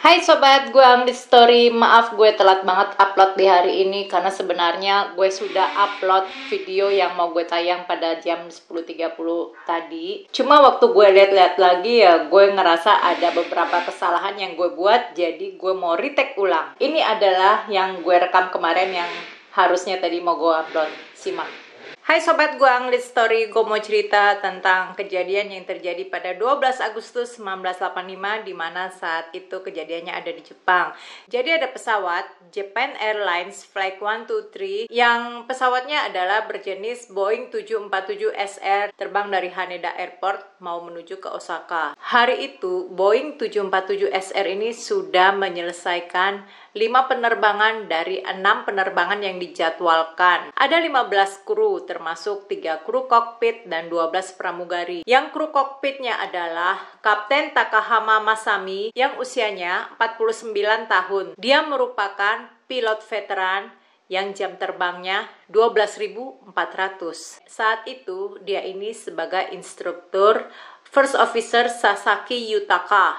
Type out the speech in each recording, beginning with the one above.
Hai sobat, gue Amri Story. Maaf gue telat banget upload di hari ini karena sebenarnya gue sudah upload video yang mau gue tayang pada jam 10.30 tadi. Cuma waktu gue lihat-lihat lagi ya gue ngerasa ada beberapa kesalahan yang gue buat, jadi gue mau retake ulang. Ini adalah yang gue rekam kemarin yang harusnya tadi mau gue upload. Simak. Hai sobat, gue Anglit Story. Gue mau cerita tentang kejadian yang terjadi pada 12 Agustus 1985 di mana saat itu kejadiannya ada di Jepang. Jadi ada pesawat Japan Airlines Flight 123 yang pesawatnya adalah berjenis Boeing 747 SR terbang dari Haneda Airport mau menuju ke Osaka. Hari itu Boeing 747 SR ini sudah menyelesaikan 5 penerbangan dari 6 penerbangan yang dijadwalkan. Ada 15 kru, termasuk 3 kru kokpit dan 12 pramugari. Yang kru kokpitnya adalah Kapten Takahama Masami yang usianya 49 tahun. Dia merupakan pilot veteran yang jam terbangnya 12.400. Saat itu dia ini sebagai instruktur First Officer Sasaki Yutaka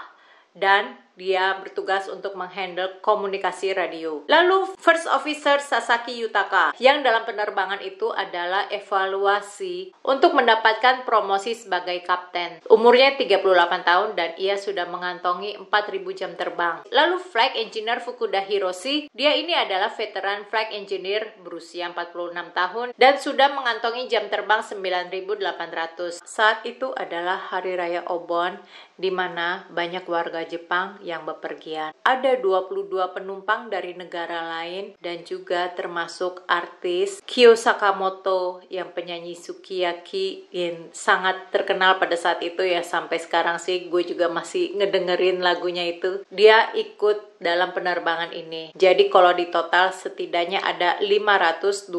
dan dia bertugas untuk menghandle komunikasi radio. Lalu First Officer Sasaki Yutaka yang dalam penerbangan itu adalah evaluasi untuk mendapatkan promosi sebagai kapten. Umurnya 38 tahun dan ia sudah mengantongi 4.000 jam terbang. Lalu Flight Engineer Fukuda Hiroshi, dia ini adalah veteran Flight Engineer berusia 46 tahun dan sudah mengantongi jam terbang 9.800. Saat itu adalah Hari Raya Obon di mana banyak warga Jepang yang bepergian. Ada 22 penumpang dari negara lain dan juga termasuk artis Kyo Sakamoto yang penyanyi sukiyaki yang sangat terkenal pada saat itu ya, sampai sekarang sih gue juga masih ngedengerin lagunya itu. Dia ikut dalam penerbangan ini. Jadi kalau di total setidaknya ada 524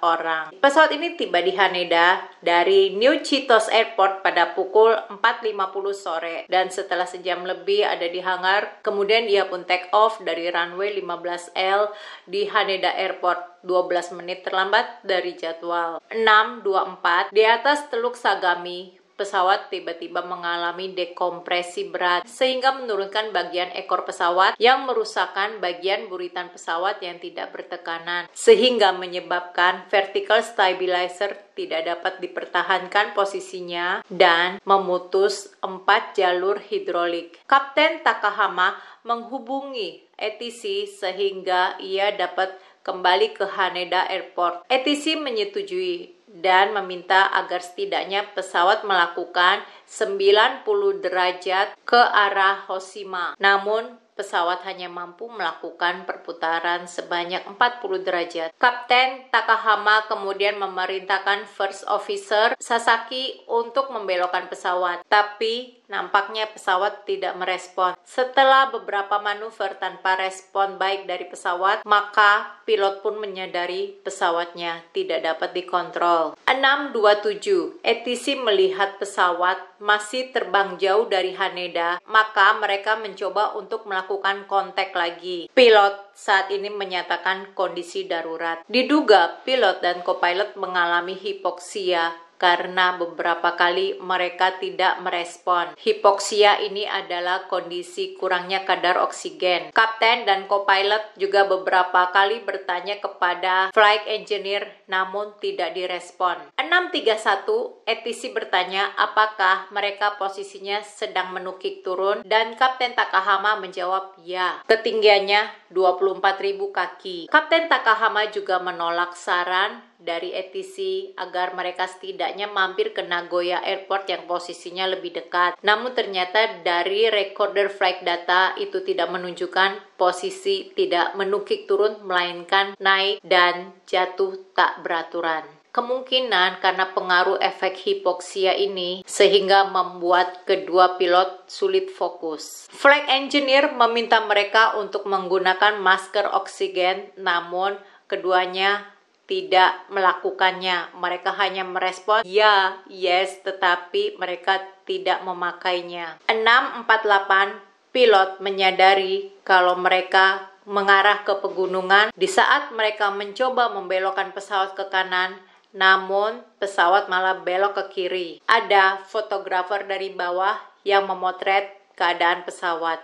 orang. Pesawat ini tiba di Haneda dari New Chitos Airport pada pukul 4.50 sore dan setelah sejam lebih ada di hangar. Kemudian ia pun take off dari runway 15L di Haneda Airport 12 menit terlambat dari jadwal. 6.24 di atas Teluk Sagami, pesawat tiba-tiba mengalami dekompresi berat sehingga menurunkan bagian ekor pesawat yang merusakkan bagian buritan pesawat yang tidak bertekanan sehingga menyebabkan vertical stabilizer tidak dapat dipertahankan posisinya dan memutus 4 jalur hidrolik. Kapten Takahama menghubungi ATC sehingga ia dapat kembali ke Haneda Airport. ATC menyetujui dan meminta agar setidaknya pesawat melakukan 90 derajat ke arah Hoshima. Namun, pesawat hanya mampu melakukan perputaran sebanyak 40 derajat. Kapten Takahama kemudian memerintahkan First Officer Sasaki untuk membelokkan pesawat, tapi nampaknya pesawat tidak merespon. Setelah beberapa manuver tanpa respon baik dari pesawat, maka pilot pun menyadari pesawatnya tidak dapat dikontrol. 6.27 ATC melihat pesawat masih terbang jauh dari Haneda, maka mereka mencoba untuk melakukan kontak lagi. Pilot saat ini menyatakan kondisi darurat. Diduga pilot dan co-pilot mengalami hipoksia karena beberapa kali mereka tidak merespon. Hipoksia ini adalah kondisi kurangnya kadar oksigen. Kapten dan co-pilot juga beberapa kali bertanya kepada flight engineer namun tidak direspon. 6.31 ATC bertanya apakah mereka posisinya sedang menukik turun dan Kapten Takahama menjawab ya. Ketinggiannya 24.000 kaki. Kapten Takahama juga menolak saran dari ATC agar mereka setidaknya mampir ke Nagoya Airport yang posisinya lebih dekat. Namun ternyata dari recorder flight data itu tidak menunjukkan posisi tidak menukik turun melainkan naik dan jatuh tak beraturan. Kemungkinan karena pengaruh efek hipoksia ini sehingga membuat kedua pilot sulit fokus. Flight engineer meminta mereka untuk menggunakan masker oksigen, namun keduanya tidak melakukannya. Mereka hanya merespon ya, yes, tetapi mereka tidak memakainya. 6.48 pilot menyadari kalau mereka mengarah ke pegunungan. Di saat mereka mencoba membelokkan pesawat ke kanan, namun pesawat malah belok ke kiri. Ada fotografer dari bawah yang memotret keadaan pesawat.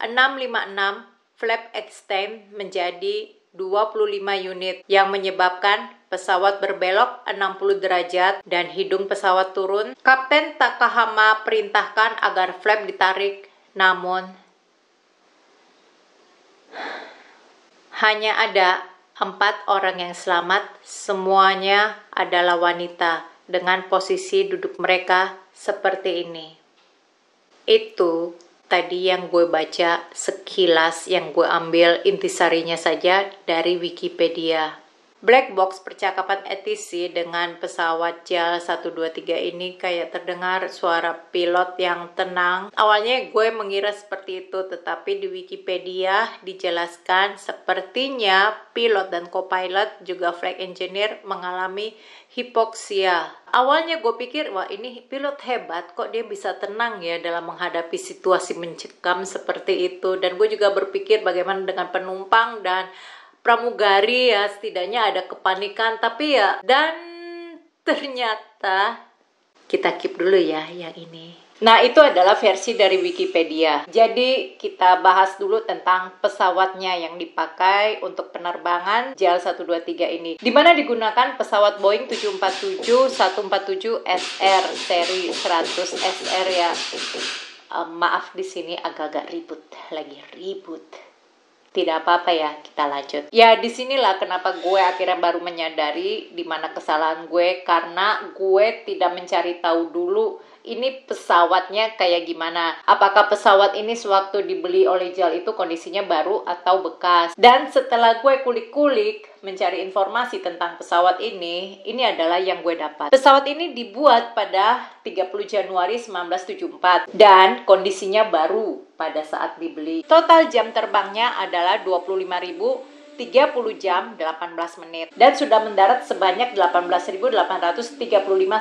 656 flap extend menjadi 25 unit yang menyebabkan pesawat berbelok 60 derajat dan hidung pesawat turun. Kapten Takahama perintahkan agar flap ditarik, namun hanya ada 4 orang yang selamat. Semuanya adalah wanita dengan posisi duduk mereka seperti ini. Itu tadi yang gue baca sekilas, yang gue ambil intisarinya saja dari Wikipedia. Black box percakapan ATC dengan pesawat JAL 123 ini kayak terdengar suara pilot yang tenang. Awalnya gue mengira seperti itu, tetapi di Wikipedia dijelaskan sepertinya pilot dan co-pilot juga flight engineer mengalami hipoksia. Awalnya gue pikir, wah ini pilot hebat, kok dia bisa tenang ya dalam menghadapi situasi mencekam seperti itu. Dan gue juga berpikir bagaimana dengan penumpang dan pramugari ya, setidaknya ada kepanikan, tapi ya, dan ternyata kita keep dulu ya yang ini. Nah, itu adalah versi dari Wikipedia. Jadi kita bahas dulu tentang pesawatnya yang dipakai untuk penerbangan JAL 123 ini, di mana digunakan pesawat Boeing 747-147 SR seri 100 SR ya. Maaf di sini agak-agak ribut. Tidak apa-apa ya, kita lanjut. Ya, disinilah kenapa gue akhirnya baru menyadari di mana kesalahan gue, karena gue tidak mencari tahu dulu ini pesawatnya kayak gimana. Apakah pesawat ini sewaktu dibeli oleh JAL itu kondisinya baru atau bekas? Dan setelah gue kulik-kulik mencari informasi tentang pesawat ini adalah yang gue dapat. Pesawat ini dibuat pada 30 Januari 1974 dan kondisinya baru pada saat dibeli. Total jam terbangnya adalah 25.030 jam 18 menit dan sudah mendarat sebanyak 18.835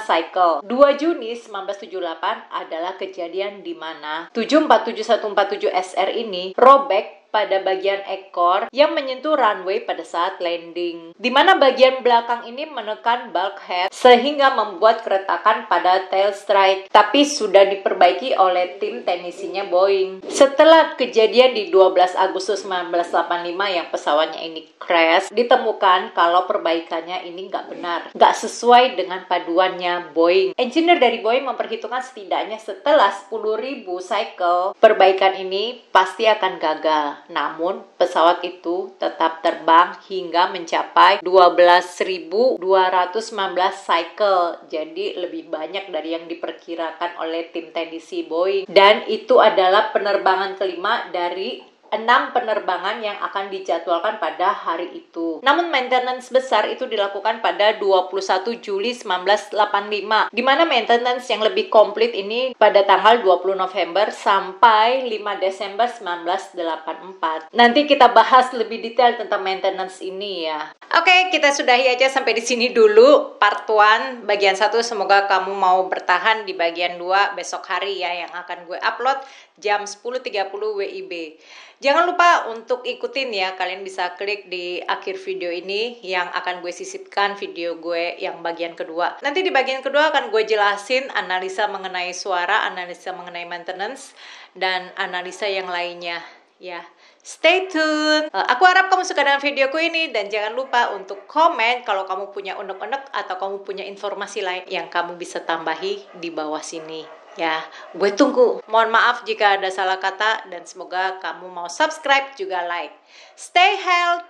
cycle. 2 Juni 1978 adalah kejadian di mana 747-147 SR ini robek pada bagian ekor yang menyentuh runway pada saat landing, di mana bagian belakang ini menekan bulkhead sehingga membuat keretakan pada tail strike, tapi sudah diperbaiki oleh tim teknisinya Boeing. Setelah kejadian di 12 Agustus 1985 yang pesawatnya ini crash, ditemukan kalau perbaikannya ini nggak benar, nggak sesuai dengan paduannya Boeing. Engineer dari Boeing memperhitungkan setidaknya setelah 10.000 cycle, perbaikan ini pasti akan gagal. Namun, pesawat itu tetap terbang hingga mencapai 12.219 cycle. Jadi, lebih banyak dari yang diperkirakan oleh tim teknisi Boeing. Dan itu adalah penerbangan kelima dari 6 penerbangan yang akan dijadwalkan pada hari itu. Namun maintenance besar itu dilakukan pada 21 Juli 1985, di mana maintenance yang lebih komplit ini pada tanggal 20 November sampai 5 Desember 1984. Nanti kita bahas lebih detail tentang maintenance ini ya. Oke, kita sudahi aja sampai di sini dulu part 1 bagian 1. Semoga kamu mau bertahan di bagian 2 besok hari ya, yang akan gue upload jam 10.30 WIB. Jangan lupa untuk ikutin ya, kalian bisa klik di akhir video ini yang akan gue sisipkan video gue yang bagian kedua. Nanti di bagian kedua akan gue jelasin analisa mengenai suara, analisa mengenai maintenance, dan analisa yang lainnya ya. Stay tune. Aku harap kamu suka dengan videoku ini, dan jangan lupa untuk komen kalau kamu punya unek-unek atau kamu punya informasi lain yang kamu bisa tambahi di bawah sini. Ya, gue tunggu. Mohon maaf jika ada salah kata, dan semoga kamu mau subscribe juga like. Stay healthy.